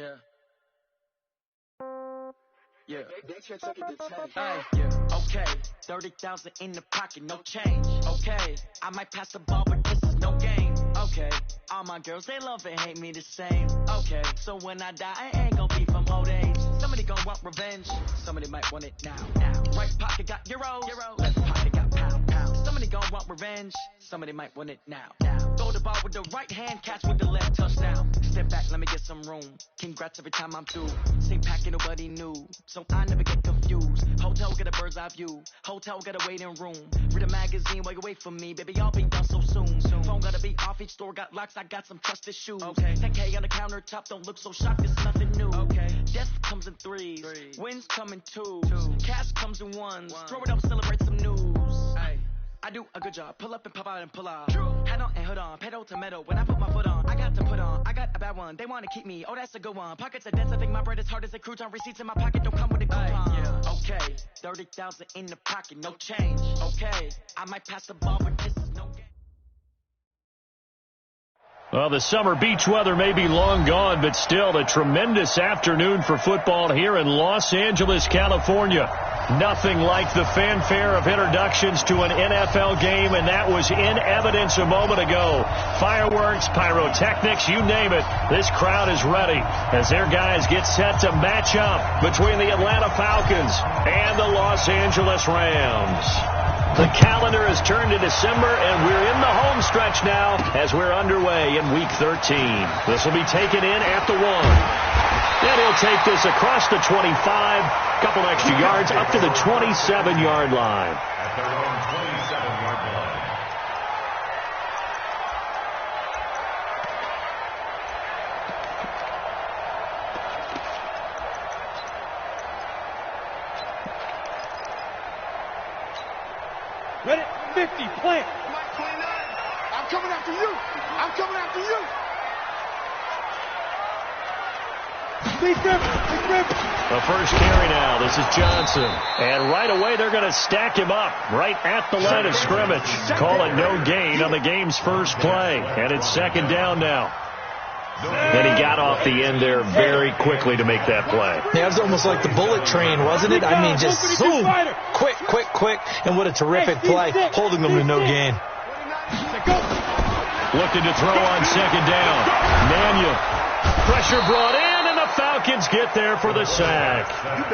Yeah. Yeah. Yeah. Okay. 30,000 in the pocket, no change. Okay. I might pass the ball, but this is no game. Okay. All my girls, they love and hate me the same. Okay. So when I die, I ain't gonna be from old age. Somebody gon' want revenge. Somebody might want it now. Right pocket got euros. Left pocket got pound. Somebody gon' want revenge. Somebody might want it now. Throw the ball with the right hand, catch with the left, touchdown. Step back, let me get some room. Congrats every time I'm through. Same packet, nobody knew. So I never get confused. Hotel get a bird's eye view. Hotel got a waiting room. Read a magazine while you wait for me. Baby, I'll be done so soon. Phone gotta be off, each store got locks. I got some trusted shoes. Okay. 10K on the countertop, don't look so shocked, it's nothing new. Okay. Death comes in threes. Wins come in twos. Cash comes in ones. Throw it up, celebrate some news. Ay. I do a good job. Pull up and pop out and pull off. Head on and hood on. Pedal to metal. When I put my foot on, I got to put on. I got a bad one. They want to keep me. Oh, that's a good one. Pockets are dense. I think my bread is hard as a crouton. Receipts in my pocket don't come with a coupon. Yeah. Okay. 30,000 in the pocket. No change. Okay. I might pass the ball, but this is no game. Well, the summer beach weather may be long gone, but still a tremendous afternoon for football here in Los Angeles, California. Nothing like the fanfare of introductions to an NFL game, and that was in evidence a moment ago. Fireworks, pyrotechnics, you name it. This crowd is ready as their guys get set to match up between the Atlanta Falcons and the Los Angeles Rams. The calendar has turned to December, and we're in the home stretch now as we're underway in Week 13. This will be taken in at the 1. And he'll take this across the 25, couple extra yards, up to the 27-yard line. At their own 27-yard line. Ready? 50, plant. Mike 29. I'm coming after you. I'm coming after you. The first carry now. This is Johnson. And right away, they're going to stack him up right at the line of scrimmage. Call it no gain on the game's first play. And it's second down now. And he got off the end there very quickly to make that play. Yeah, it was almost like the bullet train, wasn't it? I mean, just zoom, quick, and what a terrific play, holding them to no gain. Looking to throw on second down. Manuel. Pressure brought in, and the Falcons get there for the sack.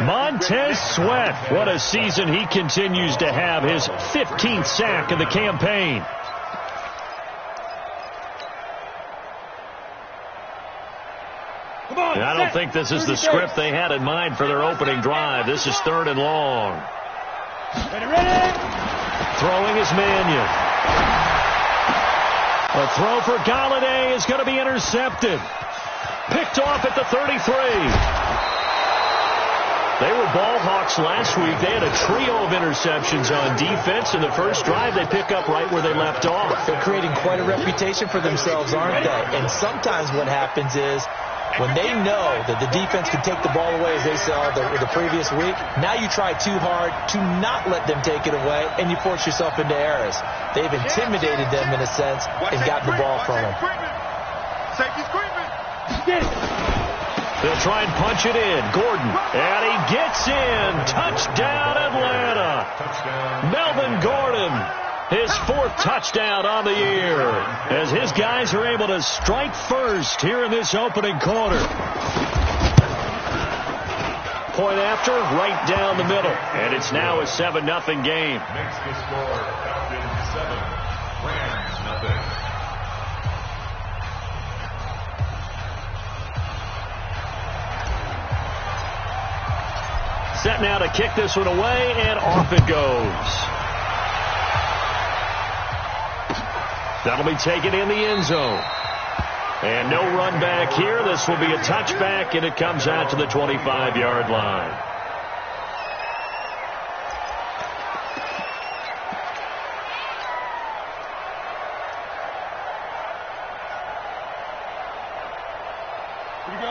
Montez Sweat, what a season he continues to have, his 15th sack of the campaign. I don't think this is the script they had in mind for their opening drive. This is 3rd and long. Throwing is Manuel. A throw for Galladay is going to be intercepted. Picked off at the 33. They were ball hawks last week. They had a trio of interceptions on defense. In the first drive, they pick up right where they left off. They're creating quite a reputation for themselves, aren't they? And sometimes what happens is, when they know that the defense can take the ball away, as they saw the previous week, now you try too hard to not let them take it away, and you force yourself into errors. They've intimidated them, in a sense, and gotten the ball from them. Safety's creeping. They'll try and punch it in. Gordon, and he gets in. Touchdown, Atlanta. Melvin Gordon, his 4th touchdown on the year, as his guys are able to strike first here in this opening quarter. Point after, right down the middle, and it's now a 7-0 game. Makes the score Falcons 7, Rams 0. Set now to kick this one away, and off it goes. That'll be taken in the end zone. And no run back here. This will be a touchback, and it comes out to the 25-yard line.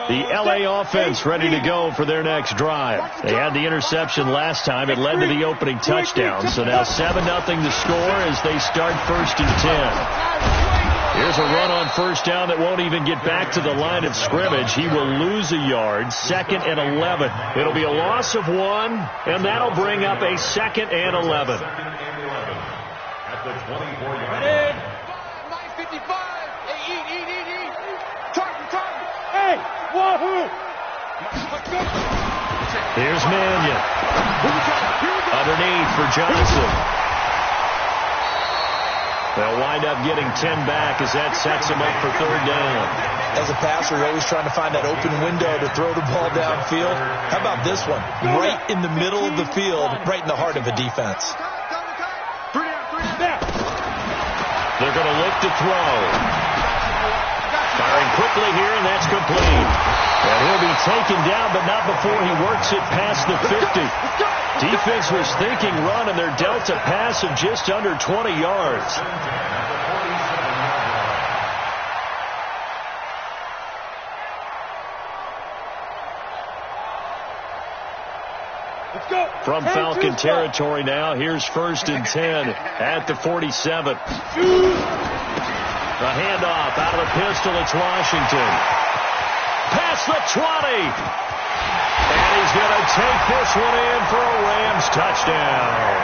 The L.A. offense ready to go for their next drive. They had the interception last time. It led to the opening touchdown. So now 7-0 to score as they start 1st and 10. Here's a run on first down that won't even get back to the line of scrimmage. He will lose a yard. 2nd and 11. It'll be a loss of 1, and that'll bring up a 2nd and 11. At the 24-yard Ready? line. 9:55. Hey, eat. Target. Hey, wahoo! Let's go. Here's Mannion. Underneath for Johnson. They'll wind up getting 10 back as that sets him up for 3rd down. As a passer, you're always trying to find that open window to throw the ball downfield. How about this one? Right in the middle of the field, right in the heart of a defense. They're going to look to throw. Firing quickly here, and that's complete. And he'll be taken down, but not before he works it past the 50. Defense was thinking run, and they're dealt a pass of just under 20 yards. Let's go. From Falcon territory now, here's 1st and 10 at the 47. The handoff out of the pistol, it's Washington. Past the 20. And he's going to take this one in for a Rams touchdown.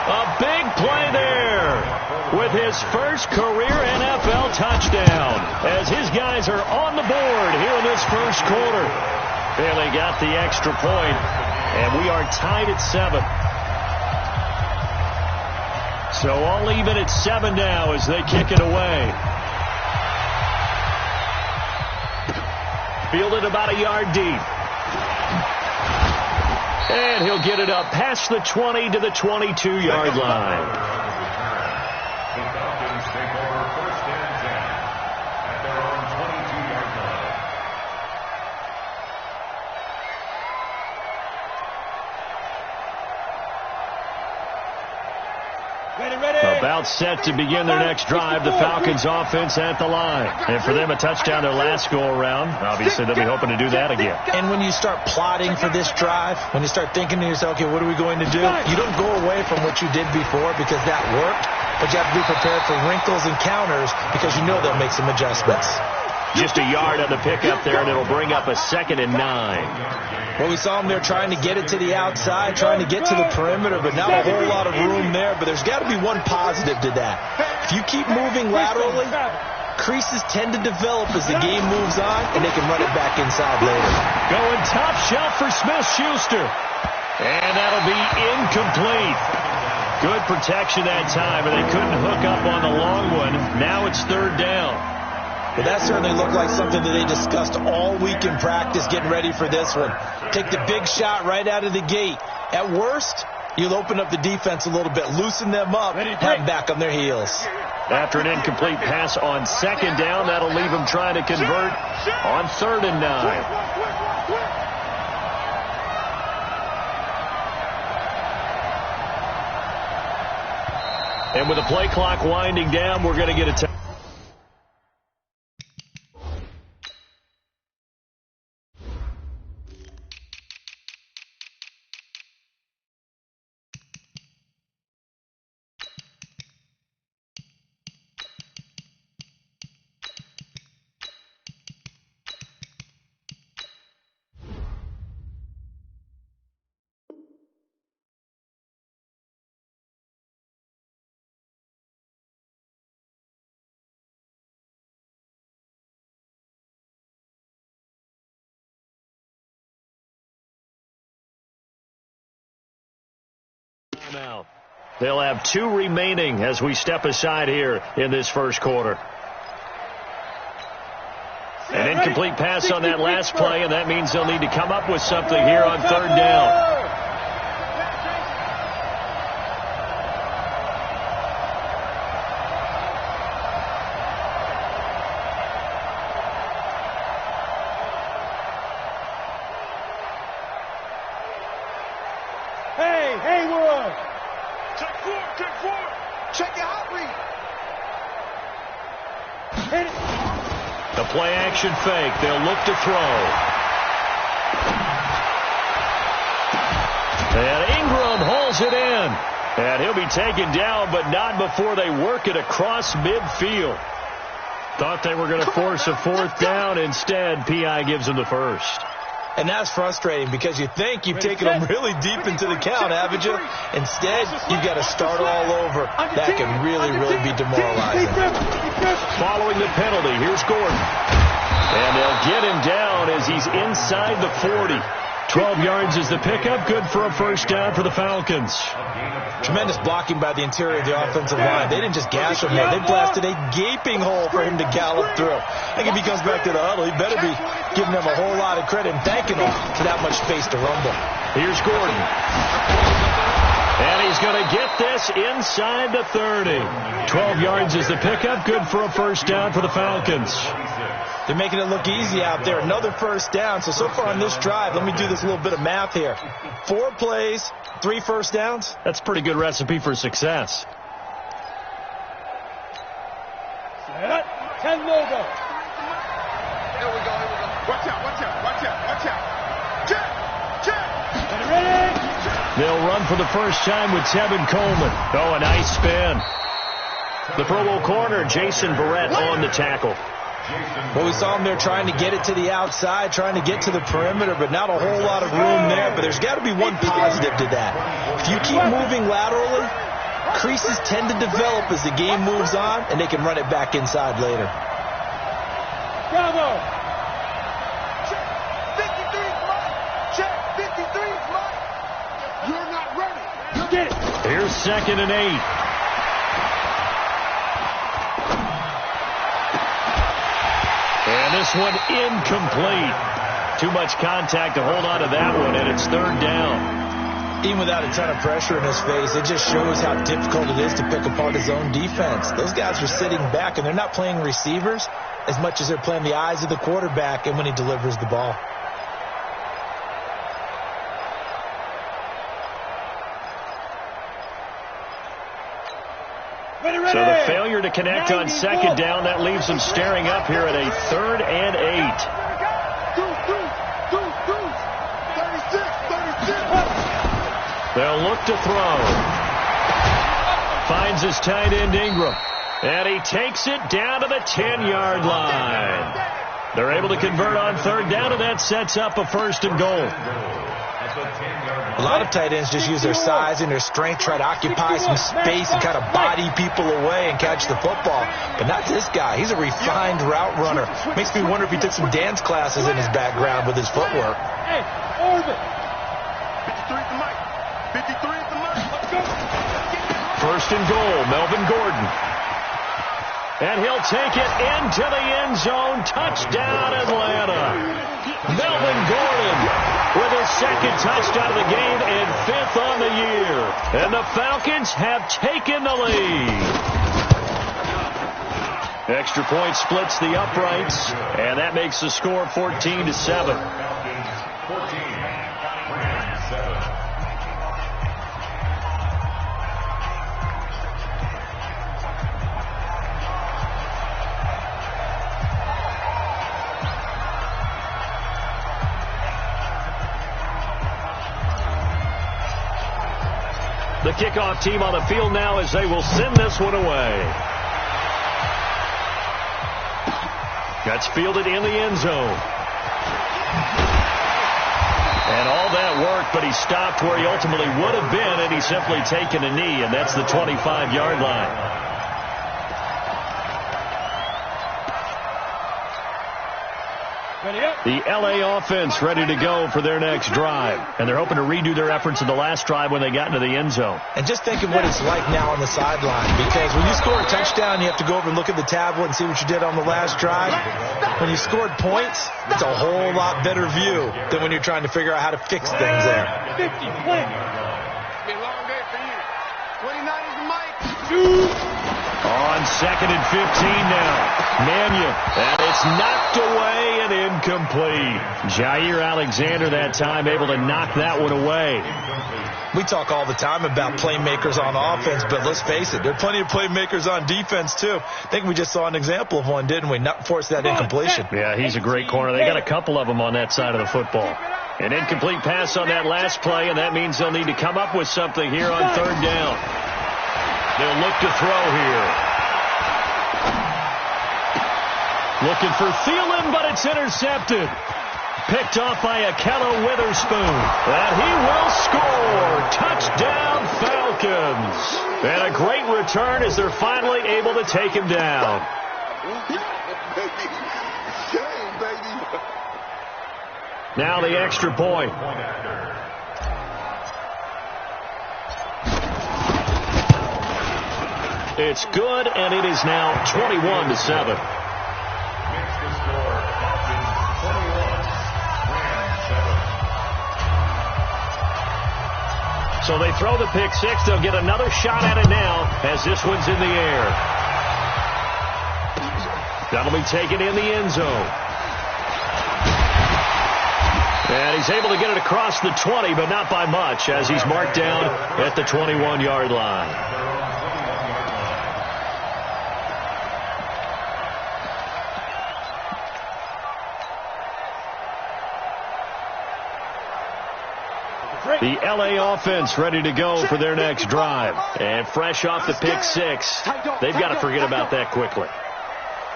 A big play there with his first career NFL touchdown as his guys are on the board here in this first quarter. Bailey got the extra point, and we are tied at 7. So all even at 7 now as they kick it away. Fielded about a yard deep. And he'll get it up past the 20 to the 22-yard line. The Falcons take over 1st and 10 at their own 22-yard line. Ready. About set to begin their next drive, the Falcons offense at the line. And for them, a touchdown their last go-around. Obviously, they'll be hoping to do that again. And when you start plotting for this drive, when you start thinking to yourself, okay, what are we going to do? You don't go away from what you did before because that worked, but you have to be prepared for wrinkles and counters because you know they'll make some adjustments. Just a yard on the pickup there, and it'll bring up a 2nd and 9. Well, we saw them there trying to get it to the outside, trying to get to the perimeter, but not a whole lot of room there. But there's got to be one positive to that. If you keep moving laterally, creases tend to develop as the game moves on, and they can run it back inside later. Going top shelf for Smith-Schuster. And that'll be incomplete. Good protection that time, and they couldn't hook up on the long one. Now it's 3rd down. But that certainly looked like something that they discussed all week in practice getting ready for this one. Take the big shot right out of the gate. At worst, you'll open up the defense a little bit, loosen them up, have them back on their heels. After an incomplete pass on 2nd down, that'll leave them trying to convert on 3rd and 9. And with the play clock winding down, we're going to get a timeout. They'll have 2 remaining as we step aside here in this first quarter. An incomplete pass on that last play, and that means they'll need to come up with something here on 3rd down. Haywood. Check forward. Check your hot read. Hit it. The play action fake. They'll look to throw. And Ingram hauls it in. And he'll be taken down, but not before they work it across midfield. Thought they were going to force a fourth down. Instead, P.I. gives them the first. And that's frustrating because you think you've taken them really deep into the count, haven't you? Instead, you've got to start all over. That can really, really be demoralizing. Following the penalty, here's Gordon. And they'll get him down as he's inside the 40. 12 yards is the pickup. Good for a first down for the Falcons. Tremendous blocking by the interior of the offensive line. They didn't just gash him there. They blasted a gaping hole for him to gallop through. I think if he comes back to the huddle, he better be giving them a whole lot of credit and thanking them for that much space to rumble. Here's Gordon. And he's going to get this inside the 30. 12 yards is the pickup. Good for a first down for the Falcons. They're making it look easy out there. Another first down. So far on this drive, let me do this little bit of math here. 4 plays, 3 first downs. That's a pretty good recipe for success. Set. 10 logo. Here we go. Watch out. Check. Ready. They'll run for the first time with Tevin Coleman. Oh, a nice spin. The Pro Bowl corner, Jason Barrett, on the tackle. Well, we saw him there trying to get it to the outside, trying to get to the perimeter, but not a whole lot of room there. But there's got to be one positive to that. If you keep moving laterally, creases tend to develop as the game moves on, and they can run it back inside later. Bravo. Check. 53's mine. Check. 53's mine. You're not ready. Get it. Here's 2nd and 8. And this one incomplete. Too much contact to hold on to that one, and it's 3rd down. Even without a ton of pressure in his face, it just shows how difficult it is to pick apart his own defense. Those guys are sitting back, and they're not playing receivers as much as they're playing the eyes of the quarterback and when he delivers the ball. So the failure to connect on 2nd down, that leaves them staring up here at a 3rd and 8. 36. They'll look to throw. Finds his tight end Ingram. And he takes it down to the 10-yard line. They're able to convert on 3rd down, and that sets up a 1st and goal. A lot of tight ends just use their size and their strength, try to occupy some space and kind of body people away and catch the football. But not this guy. He's a refined route runner. Makes me wonder if he took some dance classes in his background with his footwork. Hey, orbit. 53 is the mic. 53 is the mic. Let's go. 1st and goal, Melvin Gordon. And he'll take it into the end zone. Touchdown, Atlanta. Melvin Gordon with his 2nd touchdown of the game and 5th on the year. And the Falcons have taken the lead. Extra point splits the uprights, and that makes the score 14-7. The kickoff team on the field now as they will send this one away. That's fielded in the end zone. And all that work, but he stopped where he ultimately would have been, and he's simply taken a knee, and that's the 25-yard line. The L.A. offense ready to go for their next drive. And they're hoping to redo their efforts in the last drive when they got into the end zone. And just think of what it's like now on the sideline. Because when you score a touchdown, you have to go over and look at the tablet and see what you did on the last drive. When you scored points, it's a whole lot better view than when you're trying to figure out how to fix things there. 50, play. Be a long day for you. 29 is the mic. On 2nd and 15 now. Mannion, and it's knocked away and incomplete. Jair Alexander that time able to knock that one away. We talk all the time about playmakers on offense, but let's face it, there are plenty of playmakers on defense too. I think we just saw an example of one, didn't we? Not force that incompletion. Yeah, he's a great corner. They got a couple of them on that side of the football. An incomplete pass on that last play, and that means they'll need to come up with something here on 3rd down. They'll look to throw here. Looking for Thielen, but it's intercepted. Picked off by Akello Witherspoon. And he will score. Touchdown, Falcons. And a great return as they're finally able to take him down. Now the extra point. It's good, and it is now 21-7. So they throw the pick six. They'll get another shot at it now as this one's in the air. That'll be taken in the end zone. And he's able to get it across the 20, but not by much as he's marked down at the 21-yard line. The LA offense ready to go for their next drive. And fresh off the pick six, they've got to forget about that quickly.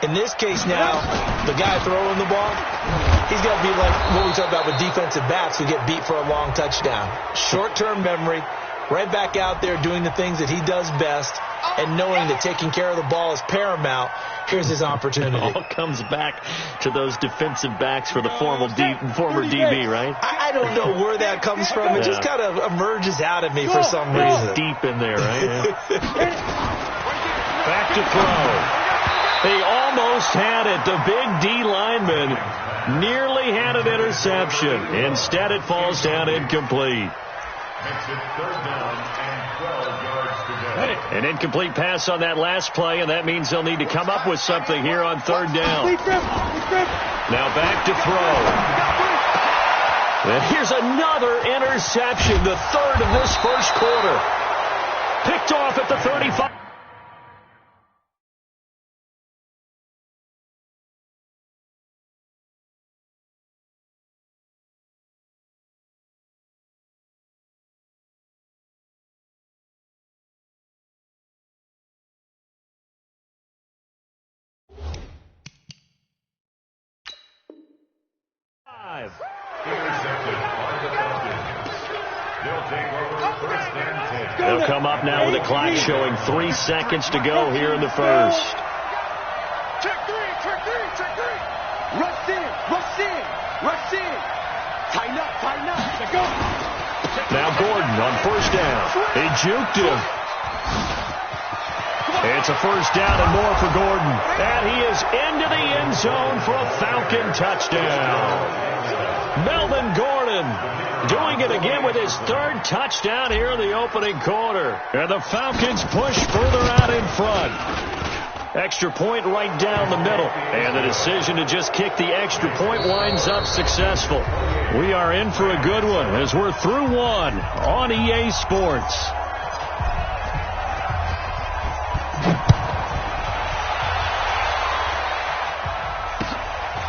In this case now, the guy throwing the ball, he's got to be like what we talked about with defensive backs who get beat for a long touchdown. Short-term memory, right back out there doing the things that he does best, and knowing that taking care of the ball is paramount. Here's his opportunity. It all comes back to those defensive backs for the former DB, right? I don't know where that comes from. It just kind of emerges out of me for some reason. Deep in there, right? Yeah. Back to throw. They almost had it. The big D lineman nearly had an interception. Instead, it falls down incomplete. Makes it third down and 12 yards to go. An incomplete pass on that last play, and that means they'll need to come up with something here on third down. Now back to throw. And here's another interception, the third of this first quarter. Picked off at the 35. Intercepted by the Falcons. They'll take over first and 10. They'll come up now with a clock showing 3 seconds to go here in the first. Check three, check three, check three. Rush in, rush in, rush in. Tighten up, tighten up. Let's go. Now Gordon on first down. He juked him. It's a first down and more for Gordon. And he is into the end zone for a Falcon touchdown. Melvin Gordon doing it again with his third touchdown here in the opening quarter. And the Falcons push further out in front. Extra point right down the middle. And the decision to just kick the extra point winds up successful. We are in for a good one as we're through one on EA Sports.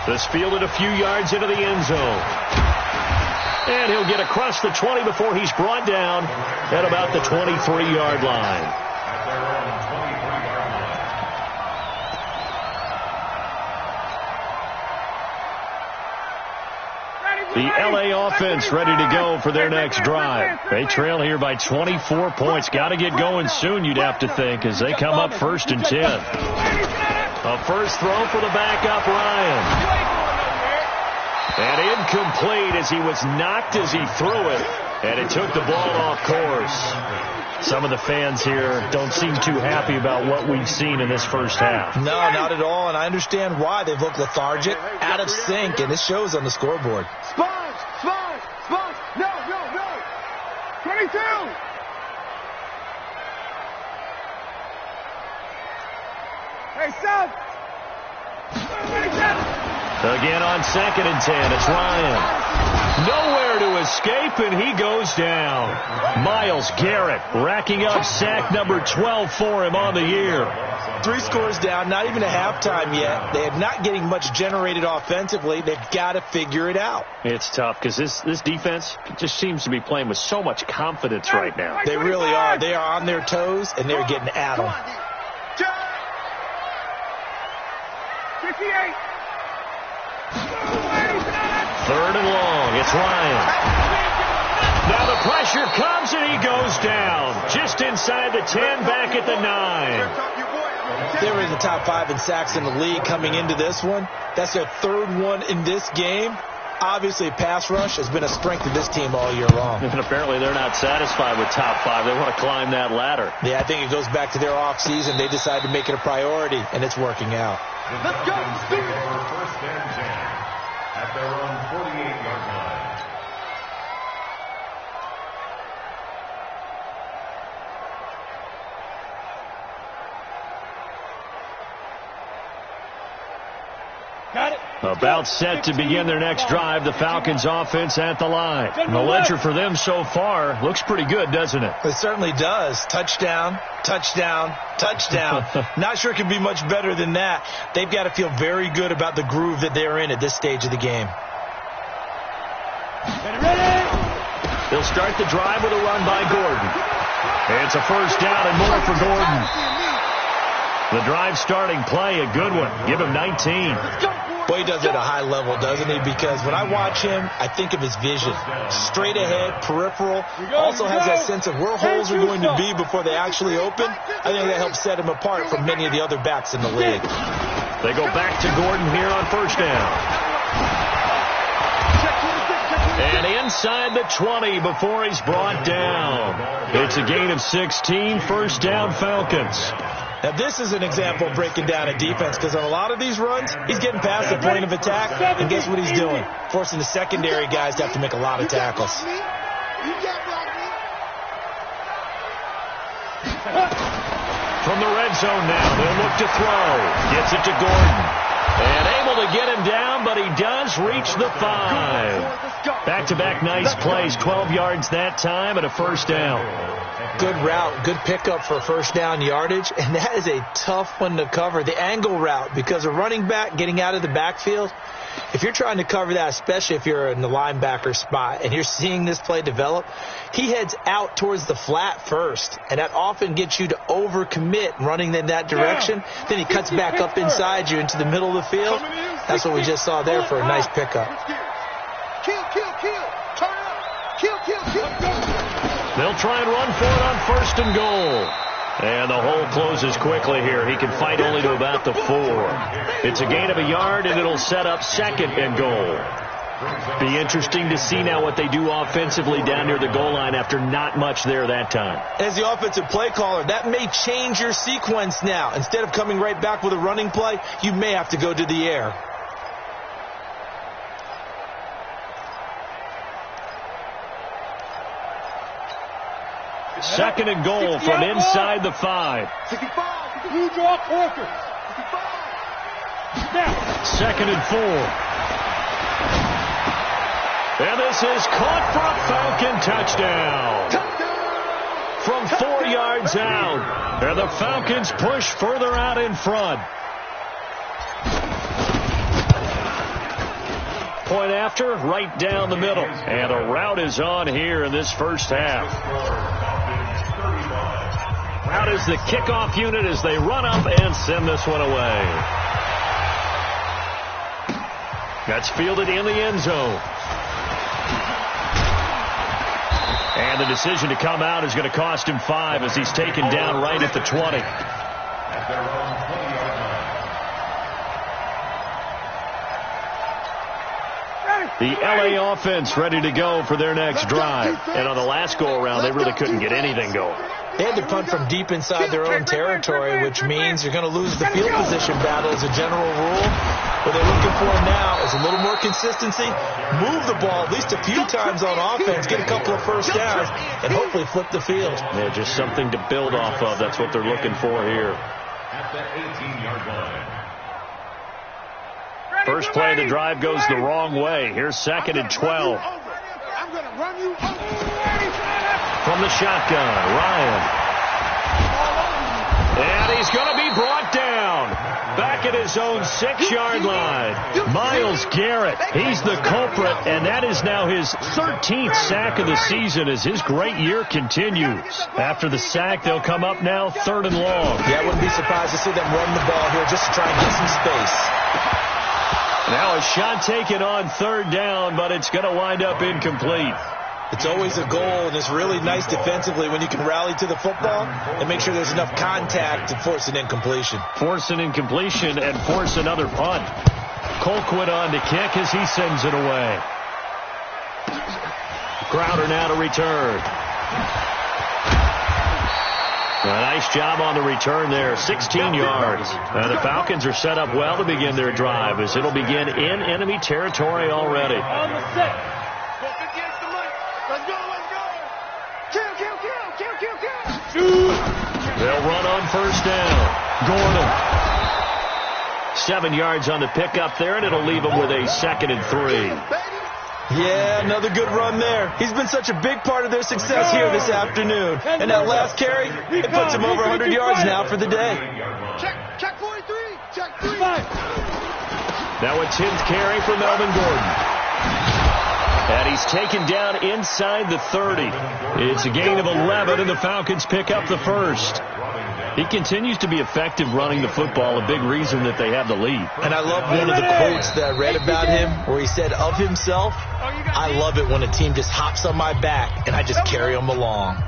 This fielded a few yards into the end zone. And he'll get across the 20 before he's brought down at about the 23-yard line. The LA offense ready to go for their next drive. They trail here by 24 points. Got to get going soon, you'd have to think, as they come up first and 10. A first throw for the backup, Ryan. And incomplete as he was knocked as he threw it. And it took the ball off course. Some of the fans here don't seem too happy about what we've seen in this first half. No, not at all, and I understand why. They've looked lethargic, out of sync, and it shows on the scoreboard. Sponge, sponge, sponge. No, no, no. 22. Hey, son. Again on second and 10, it's Ryan. Nowhere to escape, and he goes down. Myles Garrett racking up sack number 12 for him on the year. 3 scores down, not even a halftime yet. They are not getting much generated offensively. They've got to figure it out. It's tough because this defense just seems to be playing with so much confidence right now. They really are. They are on their toes, and they're getting at them. Third and long. It's Ryan. Now the pressure comes and he goes down. Just inside the 10, back at the 9. They were in the top 5 in sacks in the league coming into this one. That's their third one in this game. Obviously, pass rush has been a strength of this team all year long. And apparently they're not satisfied with top 5. They want to climb that ladder. Yeah, I think it goes back to their offseason. They decided to make it a priority, and it's working out. Let's go. Take over first and 10 at their own 48-yard line. Got it. About set to begin their next drive, the Falcons offense at the line. And the ledger for them so far looks pretty good, doesn't it? It certainly does. Touchdown, touchdown, touchdown. Not sure it can be much better than that. They've got to feel very good about the groove that they're in at this stage of the game. Ready. They'll start the drive with a run by Gordon. It's a first down and more for Gordon. The drive starting play, a good one. Give him 19. Boy, he does it at a high level, doesn't he? Because when I watch him, I think of his vision. Straight ahead, peripheral. Also has that sense of where holes are going to be before they actually open. I think that helps set him apart from many of the other backs in the league. They go back to Gordon here on first down. And inside the 20 before he's brought down. It's a gain of 16, first down Falcons. Now, this is an example of breaking down a defense because on a lot of these runs, he's getting past the point of attack, and guess what he's doing? Forcing the secondary guys to have to make a lot of tackles. From the red zone now, they'll look to throw. Gets it to Gordon. And able to get him down, but he does reach the 5. Back-to-back nice plays, 12 yards that time and a first down. Good route, good pickup for first down yardage, and that is a tough one to cover. The angle route, because a running back getting out of the backfield, if you're trying to cover that, especially if you're in the linebacker spot and you're seeing this play develop, he heads out towards the flat first, and that often gets you to overcommit running in that direction. Then he cuts back up inside you into the middle of the field. That's what we just saw there for a nice pickup. Kill. Turn up. Kill. They'll try and run for it on first and goal. And the hole closes quickly here. He can fight only to about the 4. It's a gain of a yard, and it'll set up second and goal. Be interesting to see now what they do offensively down near the goal line after not much there that time. As the offensive play caller, that may change your sequence now. Instead of coming right back with a running play, you may have to go to the air. Second and goal from inside the 5. 65. Blue draw quarter. 65. Now. Second and 4. And this is caught for a Falcon touchdown. From 4 yards out. And the Falcons push further out in front. Point after, right down the middle. And a route is on here in this first half. Out is the kickoff unit as they run up and send this one away. That's fielded in the end zone. And the decision to come out is going to cost him 5 as he's taken down right at the 20. At their own 20-yard line. The LA offense ready to go for their next drive. And on the last go-around, they really couldn't get anything going. They had to punt from deep inside their own territory, which means you're going to lose the field position battle as a general rule. What they're looking for now is a little more consistency, move the ball at least a few times on offense, get a couple of first downs, and hopefully flip the field. Yeah, just something to build off of. That's what they're looking for here. At the 18-yard line. First play of the drive goes the wrong way. Here's second and 12. I'm going to run you over. From the shotgun, Ryan. And he's going to be brought down. Back sack at his own 6-yard line. Miles Garrett, he's the culprit, and that is now his 13th sack of the season as his great year continues. After the sack, they'll come up now 3rd and long. Yeah, I wouldn't be surprised to see them run the ball here just to try and get some space. Now a shot taken on 3rd down, but it's going to wind up incomplete. It's always a goal, and it's really nice defensively when you can rally to the football and make sure there's enough contact to force an incompletion. Force an incompletion and force another punt. Colquitt on to kick as he sends it away. Crowder now to return. A nice job on the return there, 16 yards. The Falcons are set up well to begin their drive as it'll begin in enemy territory already. On the set. Let's go. Kill. They'll run on 1st down. Gordon. 7 yards on the pickup there, and it'll leave him with a 2nd and 3. Yeah, another good run there. He's been such a big part of their success here this afternoon. And that last carry, it puts him over 100 yards now for the day. Check 43. Check 3. Now a 10th carry for Melvin Gordon. And he's taken down inside the 30. It's a gain of 11, and the Falcons pick up the 1st. He continues to be effective running the football, a big reason that they have the lead. And I love one of the quotes that I read about him where he said of himself, "I love it when a team just hops on my back and I just carry them along."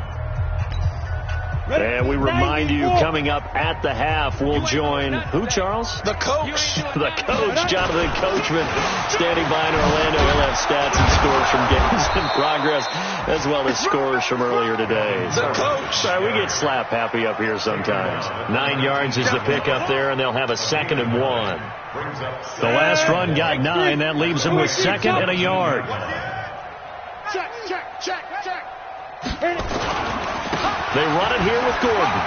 And we remind you, coming up at the half, we'll join who, Charles? The coach. The coach, Jonathan Coachman, standing by in Orlando. He'll have stats and scores from games in progress, as well as scores from earlier today. The coach. Sorry, we get slap happy up here sometimes. 9 yards is the pickup there, and they'll have a 2nd and 1. The last run got 9. That leaves them with 2nd and a yard. Check. They run it here with Gordon.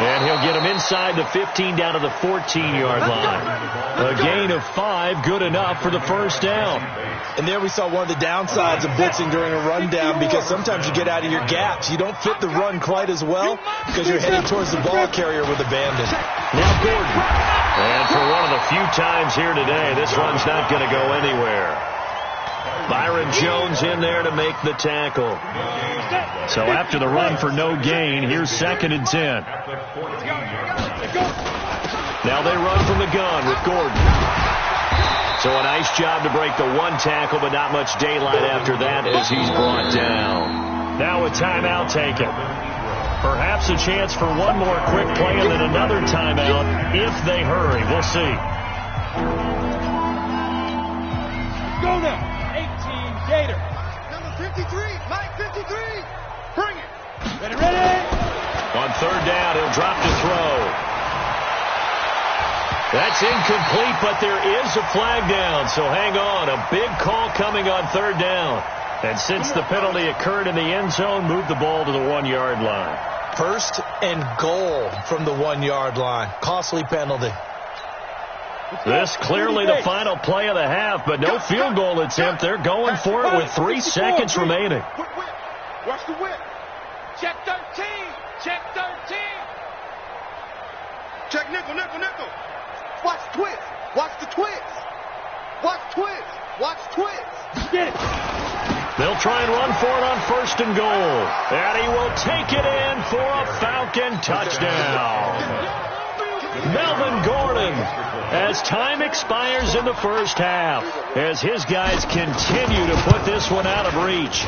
And he'll get him inside the 15 down to the 14-yard line. A gain of 5, good enough for the 1st down. And there we saw one of the downsides of blitzing during a rundown, because sometimes you get out of your gaps. You don't fit the run quite as well because you're heading towards the ball carrier with abandon. Now Gordon. And for one of the few times here today, this run's not going to go anywhere. Byron Jones in there to make the tackle. So after the run for no gain, here's 2nd and 10. Now they run from the gun with Gordon. So a nice job to break the 1 tackle, but not much daylight after that as he's brought down. Now a timeout taken. Perhaps a chance for one more quick play and then another timeout if they hurry. We'll see. Go now. 18 Gator. Number 53. Mike 53. Bring it. Ready. On 3rd down, he'll drop to throw. That's incomplete, but there is a flag down, so hang on. A big call coming on 3rd down. And since the penalty occurred in the end zone, move the ball to the 1-yard line. 1st and goal from the 1-yard line. Costly penalty. This clearly the final play of the half, but no field goal attempt. They're going for it with 3 seconds remaining. Watch the whip. Check 13. Check 13. Check nickel. Watch twist. Watch the twist. Watch twist. Watch twist. Get it. They'll try and run for it on 1st and goal. And he will take it in for a Falcon touchdown. Melvin Gordon, as time expires in the 1st half, as his guys continue to put this one out of reach.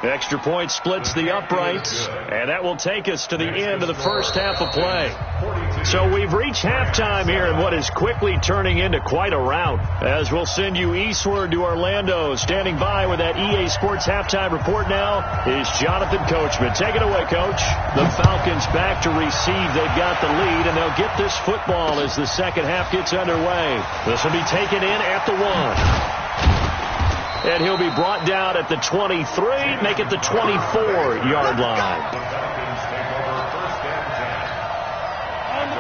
Extra point splits the uprights, and that will take us to the end of the 1st half of play. So we've reached halftime here in what is quickly turning into quite a rout, as we'll send you eastward to Orlando. Standing by with that EA Sports halftime report now is Jonathan Coachman. Take it away, Coach. The Falcons back to receive. They've got the lead, and they'll get this football as the 2nd half gets underway. This will be taken in at the 1. And he'll be brought down at the 23, make it the 24-yard line.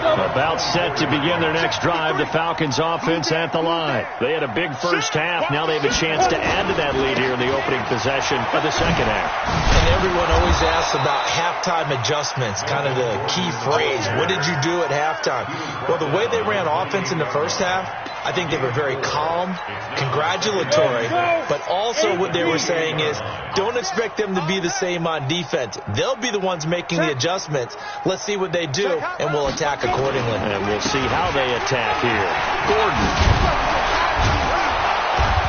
About set to begin their next drive, the Falcons offense at the line. They had a big 1st half. Now they have a chance to add to that lead here in the opening possession of the 2nd half. And everyone always asks about halftime adjustments, kind of the key phrase. What did you do at halftime? Well, the way they ran offense in the first half, I think they were very calm, congratulatory, but also what they were saying is don't expect them to be the same on defense. They'll be the ones making the adjustments. Let's see what they do, and we'll attack accordingly. And we'll see how they attack here. Gordon.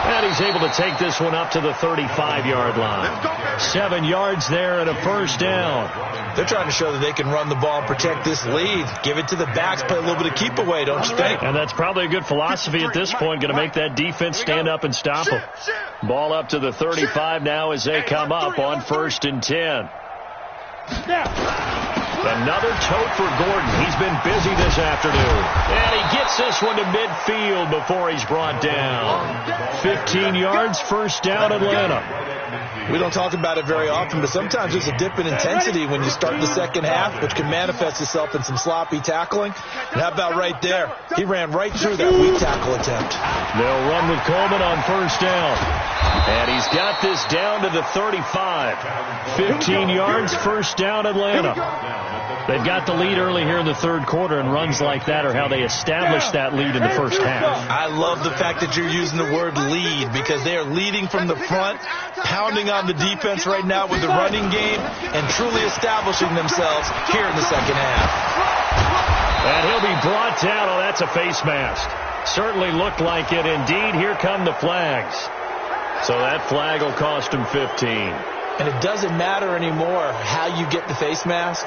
And he's able to take this one up to the 35-yard line. 7 yards there and a first down. They're trying to show that they can run the ball and protect this lead. Give it to the backs, play a little bit of keep away, don't you think? And that's probably a good philosophy at this point, going to make that defense stand up and stop them. Ball up to the 35 now as they come up on 1st and 10. Another tote for Gordon. He's been busy this afternoon. And he gets this one to midfield before he's brought down. 15 yards, first down, Atlanta. We don't talk about it very often, but sometimes there's a dip in intensity when you start the second half, which can manifest itself in some sloppy tackling. And how about right there? He ran right through that weak tackle attempt. They'll run with Coleman on first down. And he's got this down to the 35. 15 yards, first down, Atlanta. They've got the lead early here in the third quarter, and runs like that are how they establish that lead in the first half. I love the fact that you're using the word lead, because they are leading from the front, pounding on the defense right now with the running game, and truly establishing themselves here in the second half. And he'll be brought down. Oh, that's a face mask. Certainly looked like it. Indeed, here come the flags. So that flag will cost him 15. And it doesn't matter anymore how you get the face mask.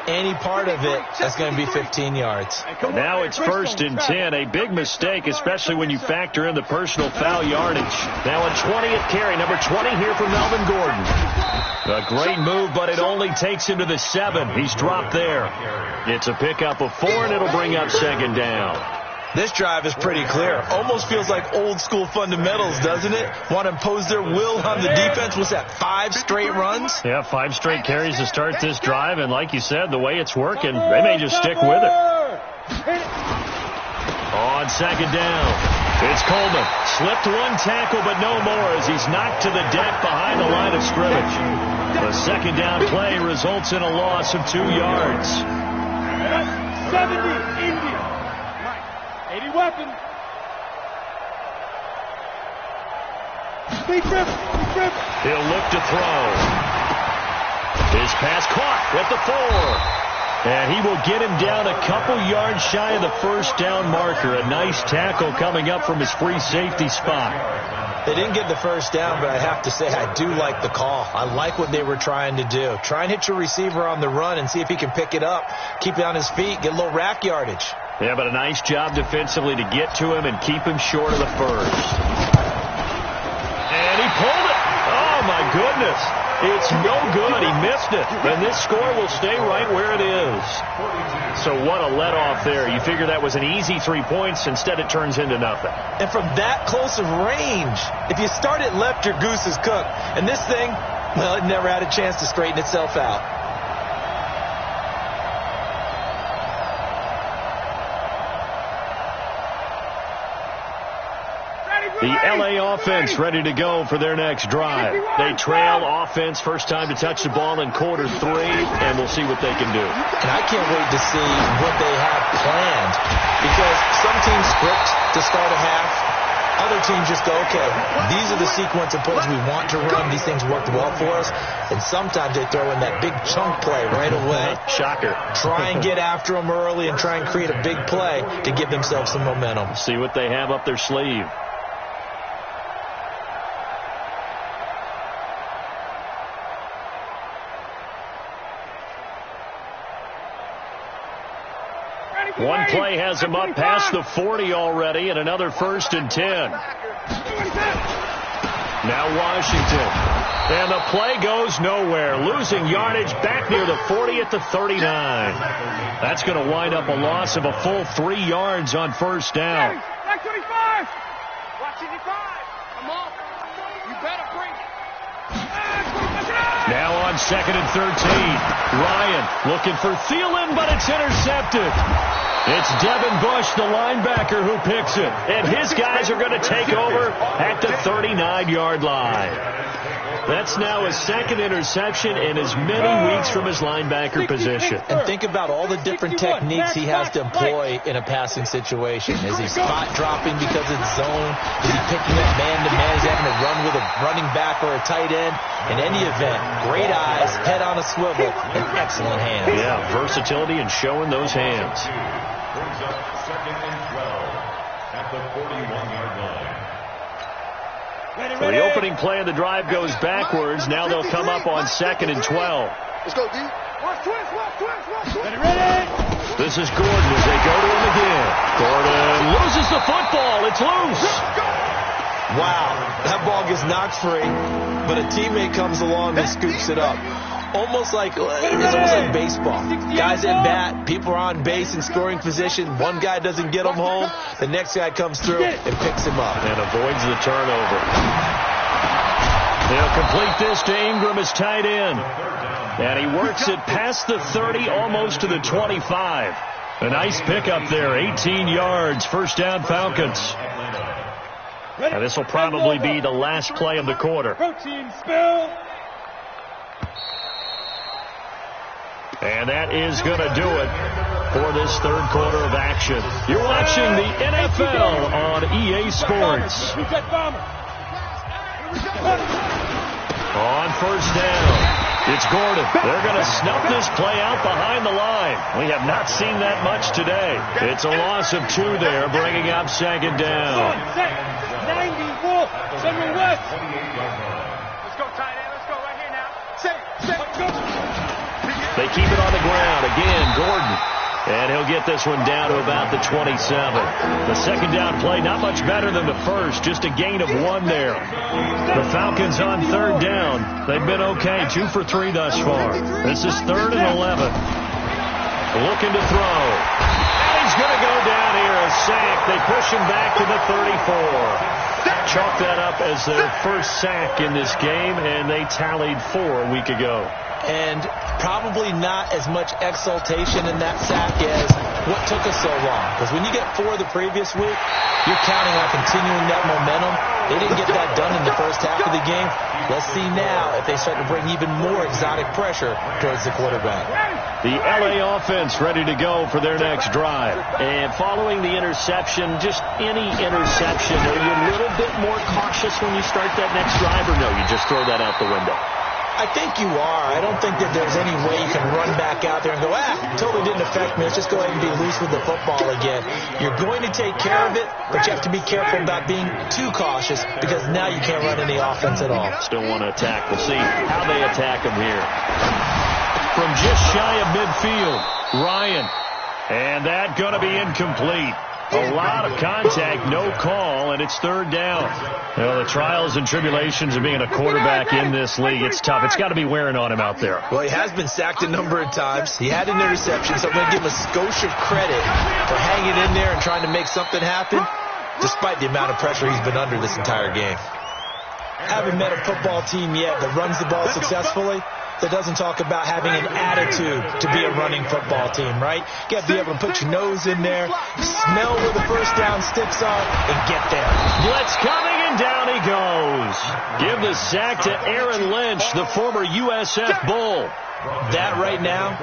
Any part of it, that's going to be 15 yards. Now it's 1st and 10. A big mistake, especially when you factor in the personal foul yardage. Now a 20th carry. Number 20 here for Melvin Gordon. A great move, but it only takes him to the 7. He's dropped there. It's a pickup of 4, and it'll bring up 2nd down. This drive is pretty clear. Almost feels like old school fundamentals, doesn't it? Want to impose their will on the defense. Was that 5 straight runs? Yeah, 5 straight carries to start this drive. And like you said, the way it's working, they may just stick with it. On 2nd down, it's Coleman. Slipped 1 tackle, but no more as he's knocked to the deck behind the line of scrimmage. The 2nd down play results in a loss of 2 yards. 70, India. 80 weapon. Big rip. He'll look to throw. His pass caught at the 4. And he will get him down a couple yards shy of the first down marker. A nice tackle coming up from his free safety spot. They didn't get the first down, but I have to say I do like the call. I like what they were trying to do. Try and hit your receiver on the run and see if he can pick it up. Keep it on his feet. Get a little rack yardage. Yeah, but a nice job defensively to get to him and keep him short of the first. And he pulled it. Oh, my goodness. It's no good. He missed it. And this score will stay right where it is. So what a let-off there. You figure that was an easy 3 points. Instead, it turns into nothing. And from that close of range, if you start it left, your goose is cooked. And this thing, well, it never had a chance to straighten itself out. The L.A. offense ready to go for their next drive. They trail offense, first time to touch the ball in quarter 3, and we'll see what they can do. And I can't wait to see what they have planned, because some teams script to start a half. Other teams just go, okay, these are the sequence of plays we want to run. These things worked well for us. And sometimes they throw in that big chunk play right away. Shocker. Try and get after them early and try and create a big play to give themselves some momentum. See what they have up their sleeve. One play has him up past the 40 already, and another 1st and 10. Now Washington. And the play goes nowhere. Losing yardage back near the 40 at the 39. That's going to wind up a loss of a full 3 yards on first down. Back 25. Watch 55. Come on. You better bring it. Now on 2nd and 13. Ryan looking for Thielen, but it's intercepted. It's Devin Bush, the linebacker, who picks it. And his guys are going to take over at the 39-yard line. That's now his second interception in as many weeks from his linebacker position. And think about all the different techniques he has to employ in a passing situation. Is he spot dropping because it's zone? Is he picking up man-to-man? Is he having to run with a running back or a tight end? In any event, great eyes, head on a swivel, and excellent hands. Yeah, versatility and showing those hands. Brings up 2nd and 12 at the 41-yard line. So the opening play of the drive goes backwards. Now they'll come up on 2nd and 12. Let's go, D. This is Gordon as they go to him again. Gordon loses the football. It's loose. Wow, that ball gets knocked free, but a teammate comes along and scoops it up. It's almost like baseball. Guys at bat, people are on base in scoring position. One guy doesn't get him home. The next guy comes through and picks him up. And avoids the turnover. They'll complete this to Ingram as tight end. And he works it past the 30, almost to the 25. A nice pickup there, 18 yards, first down Falcons. And this will probably be the last play of the quarter. And that is going to do it for this third quarter of action. You're watching the NFL on EA Sports. On first down, it's Gordon. They're going to snuff this play out behind the line. We have not seen that much today. It's a loss of 2 there, bringing up 2nd down. 94, Central West. Let's go, tight end. Let's go right here now. They keep it on the ground. Again, Gordon. And he'll get this one down to about the 27. The second down play, not much better than the first. Just a gain of 1 there. The Falcons on third down. They've been okay. 2 for 3 thus far. This is 3rd and 11. Looking to throw. And he's going to go down here. A sack. They push him back to the 34. Chalk that up as their first sack in this game, and they tallied 4 a week ago. And probably not as much exultation in that sack as what took us so long. Because when you get 4 the previous week, you're counting on continuing that momentum. They didn't get that done in the first half of the game. Let's see now if they start to bring even more exotic pressure towards the quarterback. The LA offense ready to go for their next drive. And following the interception, just any interception, are you a little bit more cautious when you start that next drive, or no, you just throw that out the window? I think you are. I don't think that there's any way you can run back out there and go, totally didn't affect me. Let's just go ahead and be loose with the football again. You're going to take care of it, but you have to be careful about being too cautious because now you can't run any offense at all. Still want to attack. We'll see how they attack him here. From just shy of midfield, Ryan. And that going to be incomplete. A lot of contact, no call, and it's 3rd down. Well, the trials and tribulations of being a quarterback in this league, it's tough. It's got to be wearing on him out there. Well, he has been sacked a number of times. He had an interception, so I'm going to give him a skosh of credit for hanging in there and trying to make something happen, despite the amount of pressure he's been under this entire game. Haven't met a football team yet that runs the ball successfully that doesn't talk about having an attitude to be a running football team, right? You got to be able to put your nose in there, smell where the first down sticks are, and get there. Blitz coming, and down he goes. Give the sack to Aaron Lynch, the former USF Bull. That right now,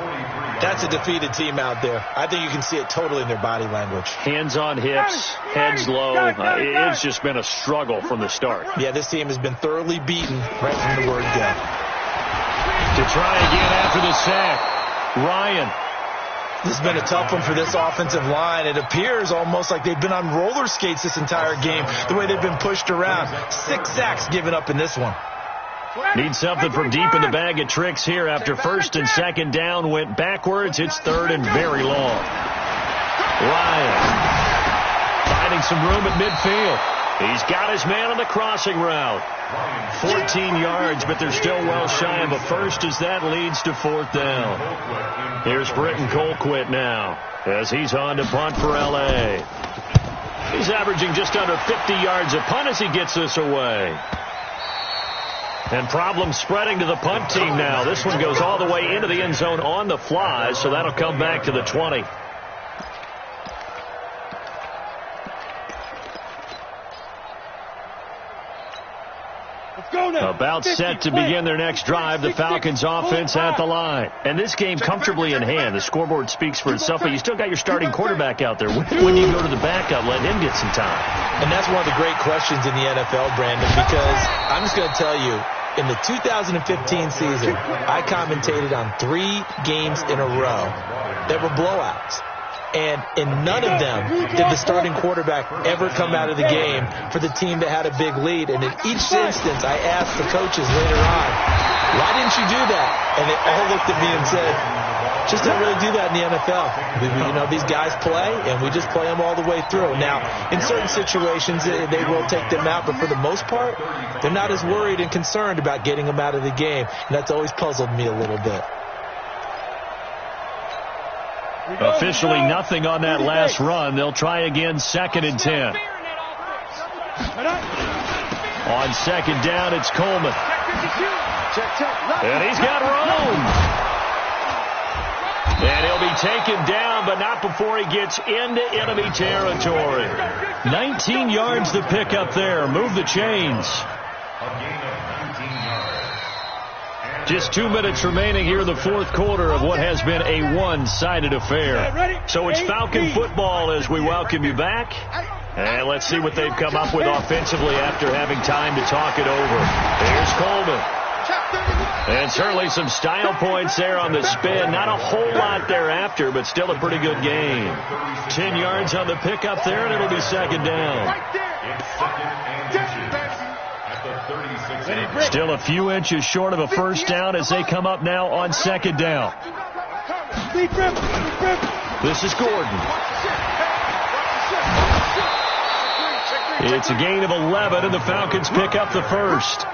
that's a defeated team out there. I think you can see it totally in their body language. Hands on hips, heads low. It's just been a struggle from the start. Yeah, this team has been thoroughly beaten right from the word go. To try again after the sack, Ryan. This has been a tough one for this offensive line. It appears almost like they've been on roller skates this entire game, the way they've been pushed around. 6 sacks given up in this one. Need something from deep in the bag of tricks here after 1st and 2nd down went backwards. It's 3rd and very long. Ryan finding some room at midfield. He's got his man on the crossing route. 14 yards, but they're still well shy of a first as that leads to 4th down. Here's Britton Colquitt now as he's on to punt for L.A. He's averaging just under 50 yards a punt as he gets this away. And problems spreading to the punt team now. This one goes all the way into the end zone on the fly, so that'll come back to the 20. Let's go, About set to begin their next drive, the Falcons offense at the line. And this game comfortably in hand. The scoreboard speaks for itself, but you still got your starting quarterback out there. When you go to the backup, let him get some time. And that's one of the great questions in the NFL, Brandon, because I'm just going to tell you, in the 2015 season, I commentated on 3 games in a row that were blowouts. And in none of them did the starting quarterback ever come out of the game for the team that had a big lead. And in each instance, I asked the coaches later on, why didn't you do that? And they all looked at me and said, just don't really do that in the NFL. You know, these guys play, and we just play them all the way through. Now, in certain situations, they will take them out, but for the most part, they're not as worried and concerned about getting them out of the game. And that's always puzzled me a little bit. Officially nothing on that last run. They'll try again, 2nd and 10. On 2nd down, it's Coleman. And he's got room. And he'll be taken down, but not before he gets into enemy territory. 19 yards to pick up there. Move the chains. Just 2 minutes remaining here in the 4th quarter of what has been a one-sided affair. So it's Falcon football as we welcome you back. And let's see what they've come up with offensively after having time to talk it over. Here's Coleman. And certainly some style points there on the spin. Not a whole lot thereafter, but still a pretty good game. 10 yards on the pickup there, and it'll be 2nd down. Still a few inches short of a first down as they come up now on 2nd down. This is Gordon. It's a gain of 11, and the Falcons pick up the first.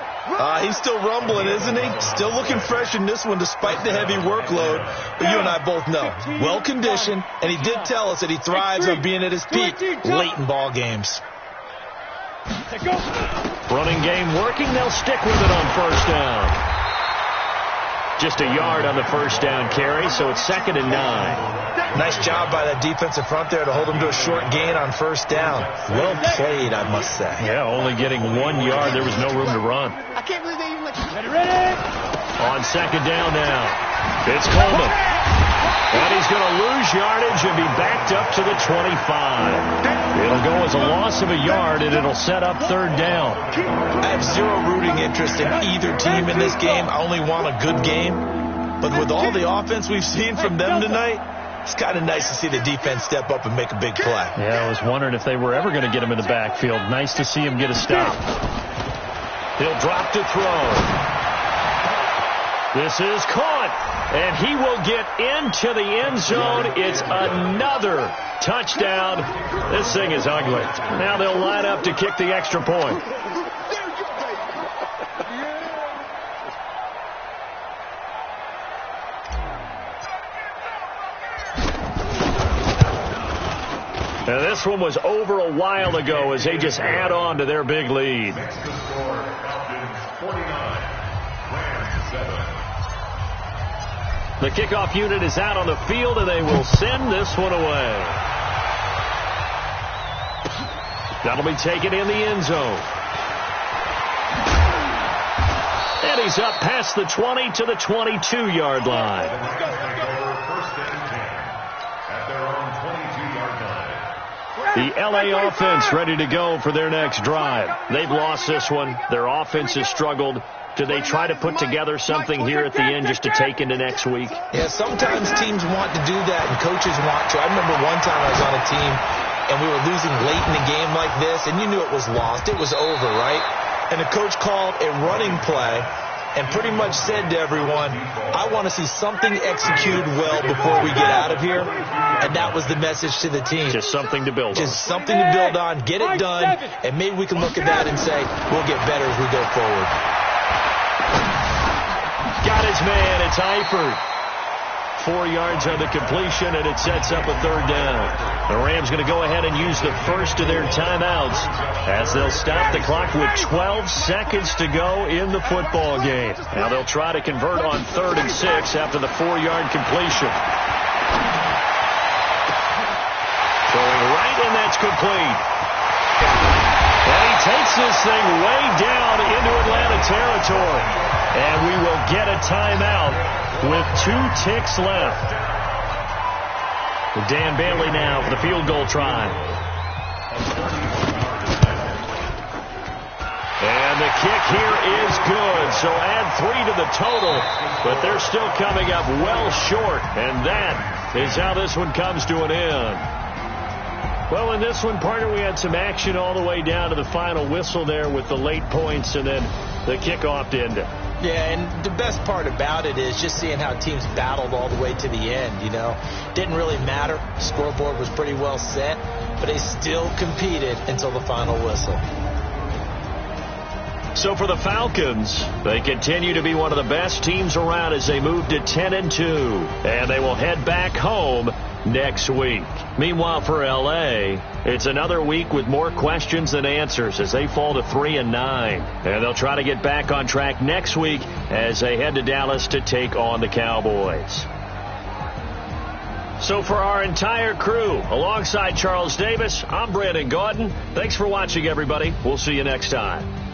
He's still rumbling, isn't he? Still looking fresh in this one despite the heavy workload. But you and I both know, well-conditioned, and he did tell us that he thrives on being at his peak late in ball games. Running game working. They'll stick with it on first down. Just a yard on the first down carry, so it's 2nd and 9. Nice job by that defensive front there to hold him to a short gain on first down. Well played, I must say. Yeah, only getting 1 yard. There was no room to run. I can't believe they even let you. On 2nd down now, it's Coleman. And he's going to lose yardage and be backed up to the 25. It'll go as a loss of a yard, and it'll set up 3rd down. I have zero rooting interest in either team in this game. I only want a good game. But with all the offense we've seen from them tonight, it's kind of nice to see the defense step up and make a big play. Yeah, I was wondering if they were ever going to get him in the backfield. Nice to see him get a stop. He'll drop to throw. This is caught, and he will get into the end zone. It's another touchdown. This thing is ugly. Now they'll line up to kick the extra point. And this one was over a while ago as they just add on to their big lead. The kickoff unit is out on the field, and they will send this one away. That'll be taken in the end zone. And he's up past the 20 to the 22-yard line. The LA offense ready to go for their next drive. They've lost this one. Their offense has struggled. Do they try to put together something here at the end just to take into next week? Yeah, sometimes teams want to do that and coaches want to. I remember one time I was on a team and we were losing late in a game like this, and you knew it was lost. It was over, right? And the coach called a running play and pretty much said to everyone, I want to see something executed well before we get out of here. And that was the message to the team. Just something to build on. Just something to build on, get it done, and maybe we can look at that and say, we'll get better as we go forward. Got his man. It's Eifert. 4 yards on the completion, and it sets up a 3rd down. The Rams going to go ahead and use the first of their timeouts as they'll stop the clock with 12 seconds to go in the football game. Now they'll try to convert on 3rd and 6 after the 4-yard completion. Throwing right, and that's complete. And he takes this thing way down into Atlanta territory. And we will get a timeout with 2 ticks left. Dan Bailey now for the field goal try. And the kick here is good. So add 3 to the total. But they're still coming up well short. And that is how this one comes to an end. Well, in this one, partner, we had some action all the way down to the final whistle there with the late points and then the kickoff to end it. Yeah, and the best part about it is just seeing how teams battled all the way to the end, you know. Didn't really matter. The scoreboard was pretty well set, but they still competed until the final whistle. So for the Falcons, they continue to be one of the best teams around as they move to 10-2, and they will head back home next week. Meanwhile, for L.A., it's another week with more questions than answers as they fall to 3-9. And they'll try to get back on track next week as they head to Dallas to take on the Cowboys. So for our entire crew, alongside Charles Davis, I'm Brandon Gaudin. Thanks for watching, everybody. We'll see you next time.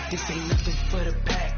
This ain't nothing for the pack.